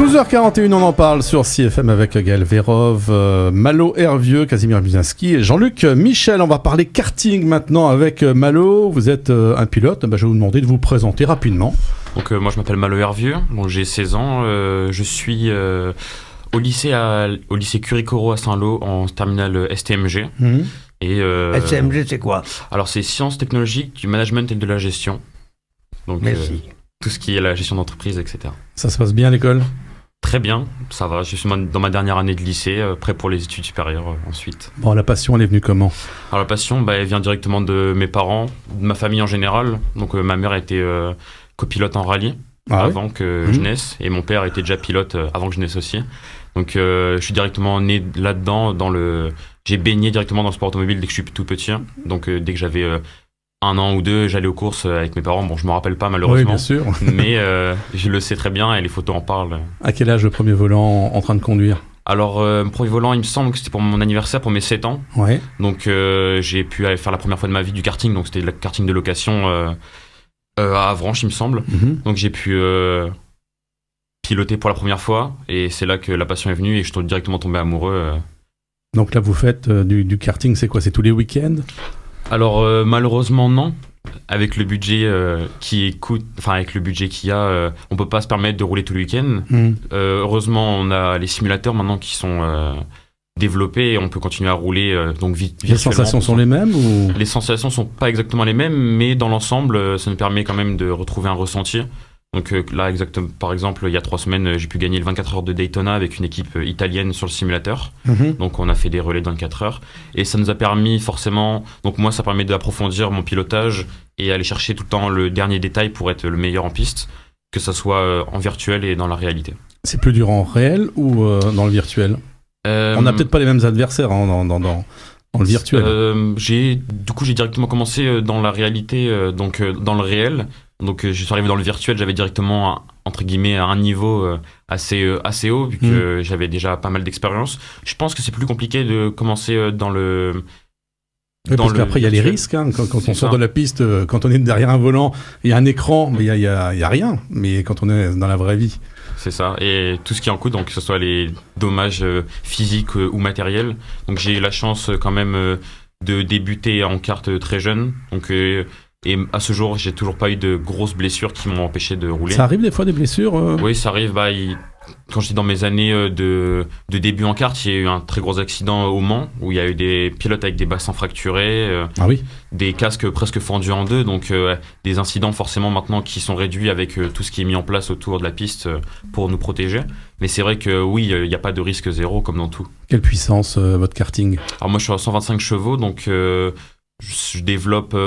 12h41, on en parle sur CFM avec Gaël Vérov, Malo Hervieux, Casimir Buzinski et Jean-Luc Michel. On va parler karting maintenant avec Malo. Vous êtes un pilote, je vais vous demander de vous présenter rapidement. Donc moi je m'appelle Malo Hervieux, donc j'ai 16 ans, je suis au lycée Curie-Corot à Saint-Lô en terminale STMG. Et, STMG c'est quoi? Alors c'est Sciences technologiques du management et de la gestion. Donc, Merci. Tout ce qui est la gestion d'entreprise, etc. Ça se passe bien à l'école? Très bien, ça va. Je suis dans ma dernière année de lycée, prêt pour les études supérieures ensuite. Bon, la passion, elle est venue comment? Alors la passion, elle vient directement de mes parents, de ma famille en général. Donc ma mère était copilote en rallye avant que je naisse, et mon père était déjà pilote avant que je naisse aussi. Donc je suis directement né là-dedans, j'ai baigné directement dans le sport automobile dès que je suis tout petit. Donc dès que j'avais 1 an ou 2, j'allais aux courses avec mes parents. Bon, je me rappelle pas malheureusement. Oui, bien sûr. Mais je le sais très bien et les photos en parlent. À quel âge le premier volant en train de conduire? Alors, mon premier volant, il me semble que c'était pour mon anniversaire, pour mes 7 ans. Ouais. Donc, j'ai pu aller faire la première fois de ma vie du karting. Donc, c'était le karting de location à Avranches, il me semble. Donc, j'ai pu piloter pour la première fois. Et c'est là que la passion est venue et je suis directement tombé amoureux. Donc là, vous faites du karting, c'est quoi? C'est tous les week-ends? Alors malheureusement non. Avec le budget avec le budget qu'il y a, on peut pas se permettre de rouler tout le week-end. Heureusement, on a les simulateurs maintenant qui sont développés et on peut continuer à rouler donc virtuellement. Les sensations sont les mêmes ou... Les sensations sont pas exactement les mêmes, mais dans l'ensemble, ça nous permet quand même de retrouver un ressenti. Donc là, exactement, par exemple, il y a 3 semaines, j'ai pu gagner le 24 heures de Daytona avec une équipe italienne sur le simulateur. Donc on a fait des relais de 24 heures. Et ça nous a permis forcément... Donc moi, ça permet d'approfondir mon pilotage et aller chercher tout le temps le dernier détail pour être le meilleur en piste, que ça soit en virtuel et dans la réalité. C'est plus dur en réel ou dans le virtuel? On n'a peut-être pas les mêmes adversaires dans le virtuel. J'ai directement commencé dans la réalité, donc dans le réel. Donc je suis arrivé dans le virtuel, j'avais directement entre guillemets un niveau assez haut vu que j'avais déjà pas mal d'expérience. Je pense que c'est plus compliqué de commencer dans le... Oui, parce qu'après il y a les risques, hein. Quand on sort de la piste, quand on est derrière un volant, il y a un écran, mais il y a rien. Mais quand on est dans la vraie vie... C'est ça, et tout ce qui en coûte, donc que ce soit les dommages physiques ou matériels. Donc j'ai eu la chance quand même de débuter en kart très jeune. Donc... Et à ce jour, j'ai toujours pas eu de grosses blessures qui m'ont empêché de rouler. Ça arrive des fois des blessures Oui, ça arrive. Quand j'étais dans mes années de début en kart, il y a eu un très gros accident au Mans où il y a eu des pilotes avec des bassins fracturés, des casques presque fendus en deux. Donc des incidents forcément maintenant qui sont réduits avec tout ce qui est mis en place autour de la piste pour nous protéger. Mais c'est vrai que oui, il n'y a pas de risque zéro comme dans tout. Quelle puissance votre karting? Alors moi, je suis à 125 chevaux, donc je développe...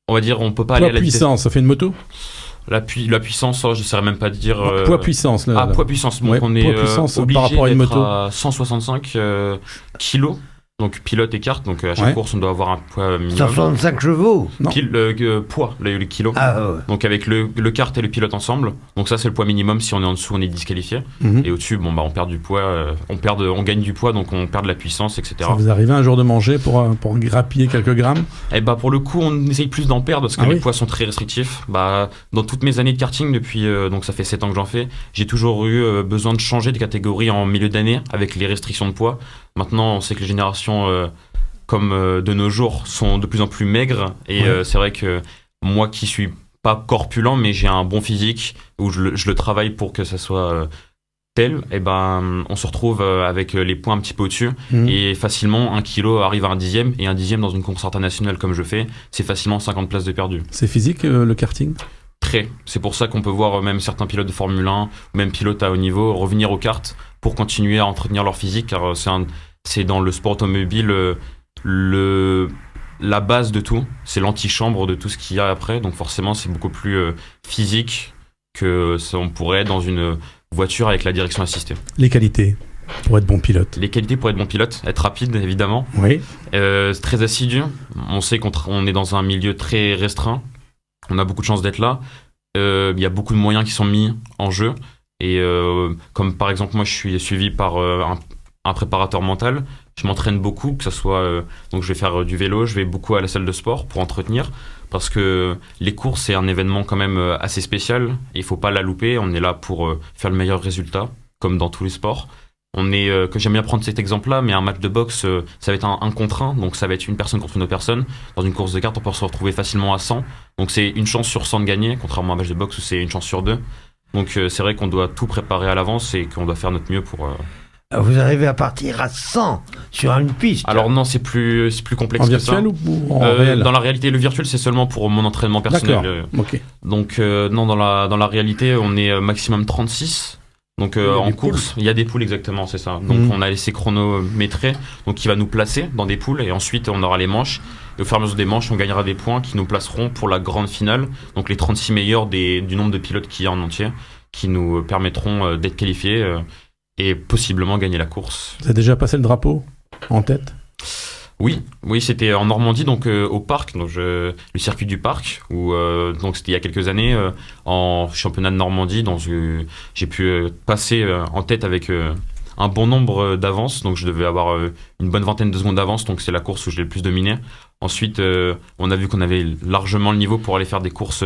On va dire, on peut pas aller à la puissance, ça fait une moto? La puissance, je ne saurais même pas dire... Poids-puissance. Poids-puissance. Donc on est obligé par rapport à une moto à 165 kilos. Donc pilote et kart, donc à chaque course on doit avoir un poids minimum. 165 chevaux? Poids, le kilo. Donc avec le kart et le pilote ensemble. Donc ça c'est le poids minimum, si on est en dessous on est disqualifié. Et au-dessus on perd du poids, on gagne du poids donc on perd de la puissance, etc. Ça vous arrive un jour de manger pour grappiller quelques grammes? Pour le coup on essaye plus d'en perdre parce que les poids sont très restrictifs. Dans toutes mes années de karting depuis, donc ça fait 7 ans que j'en fais, j'ai toujours eu besoin de changer de catégorie en milieu d'année avec les restrictions de poids. Maintenant, on sait que les générations, comme de nos jours, sont de plus en plus maigres. Et c'est vrai que moi qui suis pas corpulent, mais j'ai un bon physique, où je le travaille pour que ça soit tel, on se retrouve avec les points un petit peu au-dessus. Et facilement, 1 kilo arrive à 1/10. Et 1/10 dans une course internationale comme je fais, c'est facilement 50 places de perdu. C'est physique le karting? Très. C'est pour ça qu'on peut voir même certains pilotes de Formule 1, ou même pilotes à haut niveau, revenir aux karts pour continuer à entretenir leur physique, car c'est dans le sport automobile la base de tout, c'est l'antichambre de tout ce qu'il y a après, donc forcément c'est beaucoup plus physique que ça on pourrait dans une voiture avec la direction assistée. Les qualités pour être bon pilote? Les qualités pour être bon pilote, être rapide évidemment, très assidu, on sait qu'on est dans un milieu très restreint, on a beaucoup de chance d'être là, il y a beaucoup de moyens qui sont mis en jeu. Et comme par exemple moi je suis suivi par un préparateur mental Je m'entraîne beaucoup, que ce soit donc je vais faire du vélo, je vais beaucoup à la salle de sport pour entretenir, parce que les courses c'est un événement quand même assez spécial. Il faut pas la louper. On est là pour faire le meilleur résultat, comme dans tous les sports. Que j'aime bien prendre cet exemple-là, mais un match de boxe, ça va être un contre un, donc ça va être une personne contre une autre personne. Dans une course de cartes, on peut se retrouver facilement à 100. Donc c'est une chance sur 100 de gagner, contrairement à un match de boxe où c'est une chance sur 2. Donc c'est vrai qu'on doit tout préparer à l'avance et qu'on doit faire notre mieux pour... Vous arrivez à partir à 100 sur une piste. Alors non, c'est plus complexe En que ça. virtuel ou en réel? Dans la réalité, le virtuel, c'est seulement pour mon entraînement personnel. Ok. Donc non, dans la réalité, on est maximum 36. Donc en course, il y a des poules exactement, c'est ça. Donc on a laissé chronométrer, donc qui va nous placer dans des poules et ensuite on aura les manches. Et au fur et à mesure des manches, on gagnera des points qui nous placeront pour la grande finale. Donc les 36 meilleurs du nombre de pilotes qu'il y a en entier, qui nous permettront d'être qualifiés et possiblement gagner la course. Vous avez déjà passé le drapeau en tête? Oui, c'était en Normandie, donc au parc, donc le circuit du parc, où donc c'était il y a quelques années en championnat de Normandie, j'ai pu passer en tête avec un bon nombre d'avance, donc je devais avoir une bonne vingtaine de secondes d'avance, donc c'est la course où je l'ai le plus dominé. Ensuite, on a vu qu'on avait largement le niveau pour aller faire des courses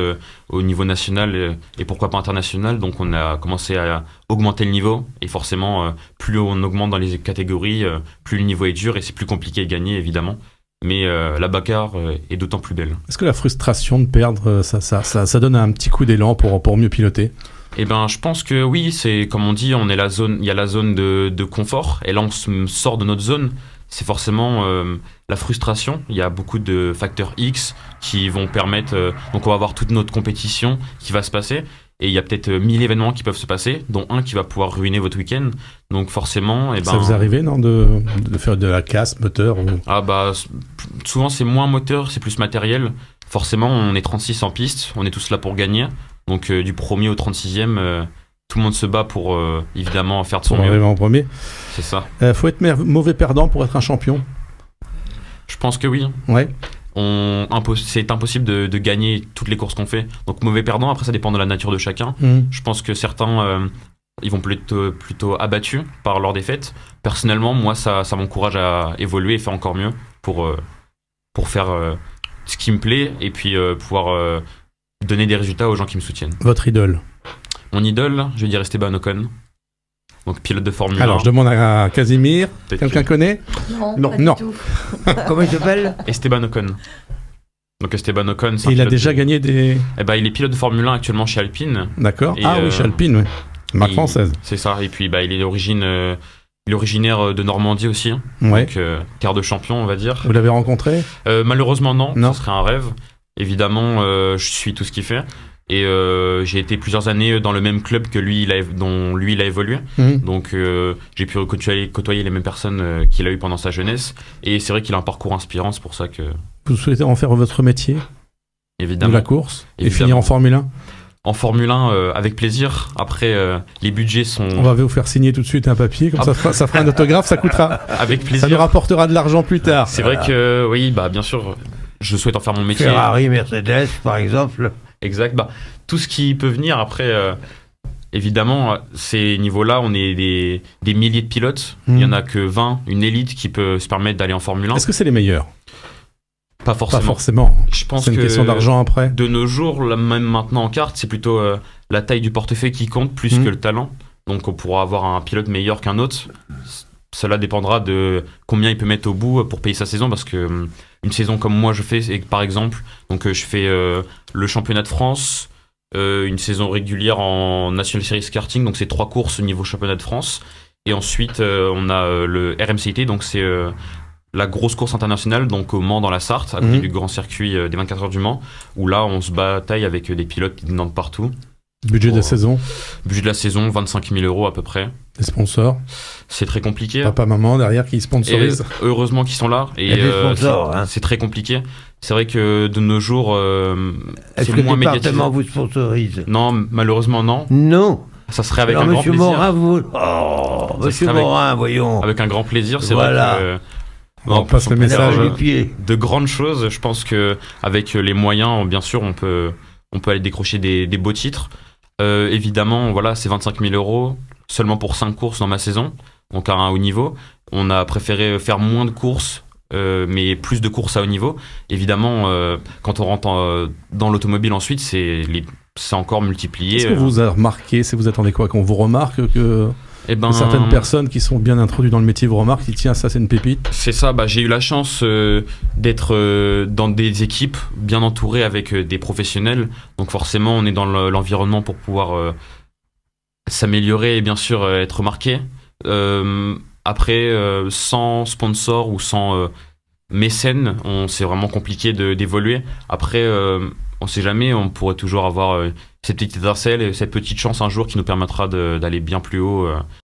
au niveau national et pourquoi pas international. Donc, on a commencé à augmenter le niveau. Et forcément, plus on augmente dans les catégories, plus le niveau est dur et c'est plus compliqué de gagner, évidemment. Mais la bagarre est d'autant plus belle. Est-ce que la frustration de perdre, ça donne un petit coup d'élan pour mieux piloter? Eh ben, je pense que oui, c'est comme on dit, il y a la zone de confort. Et là, on sort de notre zone. C'est forcément la frustration. Il y a beaucoup de facteurs X qui vont permettre... donc on va avoir toute notre compétition qui va se passer. Et il y a peut-être 1000 événements qui peuvent se passer, dont un qui va pouvoir ruiner votre week-end. Donc forcément... Ça vous arrive, non, de faire de la casse, moteur ou... Ah bah, souvent c'est moins moteur, c'est plus matériel. Forcément, on est 36 en piste, on est tous là pour gagner. Donc du premier au 36e... tout le monde se bat pour, évidemment, faire de son mieux. Arriver en premier. C'est ça. Faut être mauvais perdant pour être un champion? Je pense que oui. Ouais. C'est impossible de gagner toutes les courses qu'on fait. Donc mauvais perdant, après ça dépend de la nature de chacun. Je pense que certains, ils vont plutôt abattus par leur défaite. Personnellement, moi, ça m'encourage à évoluer et faire encore mieux pour faire ce qui me plaît et puis pouvoir donner des résultats aux gens qui me soutiennent. Votre idole? Mon idole, je vais dire Esteban Ocon, donc pilote de Formule 1. Alors, je demande à Casimir. Quelqu'un connaît? Non. Non. Du tout. Comment il s'appelle? Esteban Ocon. Donc Esteban Ocon, c'est il a déjà gagné des... Eh ben, il est pilote de Formule 1 actuellement chez Alpine. D'accord. Et, oui, chez Alpine, oui. Marque française. C'est ça. Et puis, il est originaire de Normandie aussi. Ouais. Donc, quart de champion, on va dire. Vous l'avez rencontré? Malheureusement, non. Ce serait un rêve. Évidemment, je suis tout ce qu'il fait. Et j'ai été plusieurs années dans le même club que dont lui il a évolué. Donc j'ai pu côtoyer les mêmes personnes qu'il a eu pendant sa jeunesse. Et c'est vrai qu'il a un parcours inspirant, c'est pour ça que... Vous souhaitez en faire votre métier? Évidemment. De la course? Évidemment. Et finir en Formule 1? En Formule 1, avec plaisir. Après, les budgets sont... On va vous faire signer tout de suite un papier, comme ça fera un autographe, ça coûtera. Avec plaisir. Ça nous rapportera de l'argent plus tard. C'est vrai que, oui, bien sûr, je souhaite en faire mon métier. Ferrari, Mercedes, par exemple. Exact. Tout ce qui peut venir après, évidemment, ces niveaux-là, on est des milliers de pilotes. Il n'y en a que 20, une élite qui peut se permettre d'aller en Formule 1. Est-ce que c'est les meilleurs? Pas forcément. Pas forcément. Je pense c'est une question d'argent après. De nos jours, même maintenant en kart, c'est plutôt la taille du portefeuille qui compte plus que le talent. Donc on pourra avoir un pilote meilleur qu'un autre. Cela dépendra de combien il peut mettre au bout pour payer sa saison, parce que une saison comme moi je fais, par exemple, donc je fais le championnat de France, une saison régulière en National Series Karting, donc c'est 3 courses au niveau championnat de France, et ensuite on a le RMCT, donc c'est la grosse course internationale, donc au Mans dans la Sarthe, à côté du grand circuit des 24 heures du Mans, où là on se bataille avec des pilotes qui viennent de partout. Budget de la saison? Budget de la saison, 25 000 € à peu près. Des sponsors? C'est très compliqué. Papa, maman derrière qui sponsorisent? Heureusement qu'ils sont là. Et des sponsors, c'est très compliqué. C'est vrai que de nos jours, est-ce c'est que moins le médiatisé. département vous sponsorise? Non, malheureusement non. Non. Ça serait avec Alors, un grand Monsieur plaisir. Morin, vous... Oh, Monsieur Morin, voyons. Avec un grand plaisir, c'est Voilà. vrai que... On passe le message. De grandes choses. Je pense que avec les moyens, bien sûr, on peut aller décrocher des beaux titres. Évidemment, voilà, c'est 25 000 € seulement pour 5 courses dans ma saison. donc à un haut niveau. On a préféré faire moins de courses, mais plus de courses à haut niveau. Évidemment, quand on rentre dans l'automobile ensuite, c'est encore multiplié. Est-ce que vous avez remarqué, si vous attendez quoi, qu'on vous remarque que certaines personnes qui sont bien introduites dans le métier vous remarquent, qui tiens, ça c'est une pépite? C'est ça, j'ai eu la chance d'être dans des équipes bien entourées avec des professionnels. Donc forcément, on est dans l'environnement pour pouvoir s'améliorer et bien sûr être remarqué. Après, sans sponsor ou sans mécène, c'est vraiment compliqué d'évoluer. Après, on sait jamais, on pourrait toujours avoir cette petite étincelle et cette petite chance un jour qui nous permettra d'aller bien plus haut